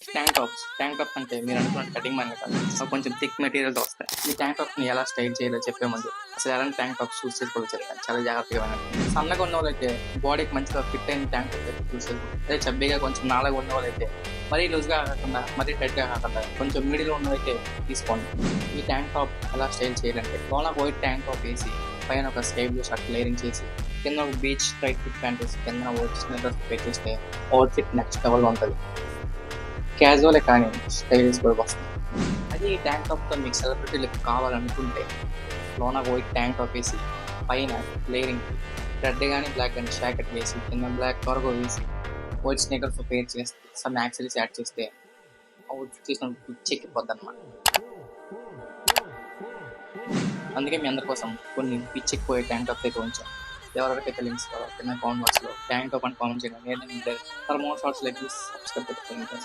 Tank tops అంటే మీరు అనుకున్న కటింగ్ మనకి కాదు. అవి కొంచెం థిక్ మెటీరియల్‌తో వస్తాయి. ఈ ట్యాంక్ టాప్స్‌ని ఎలా స్టైల్ చేయాలో చెప్పే ముందు అసలు ఎలాంటి ట్యాంక్ టాప్స్ చూస్ చేసుకోవాలో చెప్తాను. చాలా జాగ్రత్తగా వినండి. సన్నగా ఉన్నోళ్ళైతే బాడీకి మంచిగా ఫిట్ అయిన ట్యాంక్ టాప్ చూస్ చేసుకోండి. అదే చబ్బీగా కొంచెం నాలాగా ఉన్నవాళ్ళైతే మరీ లూజ్‌గా కాకుండా మరీ టైట్‌గా కాకుండా కొంచెం మిడిల్‌లో ఉన్నవైతే తీసుకోండి. ఈ ట్యాంక్ టాప్ ఎలా స్టైల్ చేయాలంటే లోన వైట్ ట్యాంక్ టాప్ వేసి పైన ఒక స్కై బ్లూ షర్ట్ లేయరింగ్ చేసి కింద ఒక బీచ్ టైట్ ఫిట్ ప్యాంట్ వేసి కింద వైట్ స్నీకర్స్ పే చేస్తే అవుట్‌ఫిట్ నెక్స్ట్ లెవెల్‌లో ఉంటది. క్యాజువలే కానీ స్టైలిష్ కూడా వస్తుంది. అది ఈ ట్యాంక్ టాప్‌తో మీకు సెలబ్రిటీ లుక్ కావాలనుకుంటే లోన వైట్ ట్యాంక్ టాప్ వేసి పైన లేయరింగ్ రెడ్ గానీ బ్లాక్ గానీ షాకెట్ వేసి కింద బ్లాక్ కార్గో వేసి వైట్ స్నీకర్స్‌తో పేర్ చేస్తే సమ్ యాక్సెసరీస్ యాడ్ చేస్తే అవుట్‌ఫిట్ చేసినప్పుడు పిచ్చెక్కిపోద్దన్నమాట. అందుకే మీ అందరి కోసం కొన్ని పిచ్చెక్కిపోయే ట్యాంక్ టాప్స్ అయితే ఉంచాను. ఎవరెవరికైతే లింక్స్ కావాలో కింద కామెంట్ బాక్స్‌లో ట్యాంక్ టాప్ అని కామెంట్ చేయండి. నేను for more shorts like this subscribe to the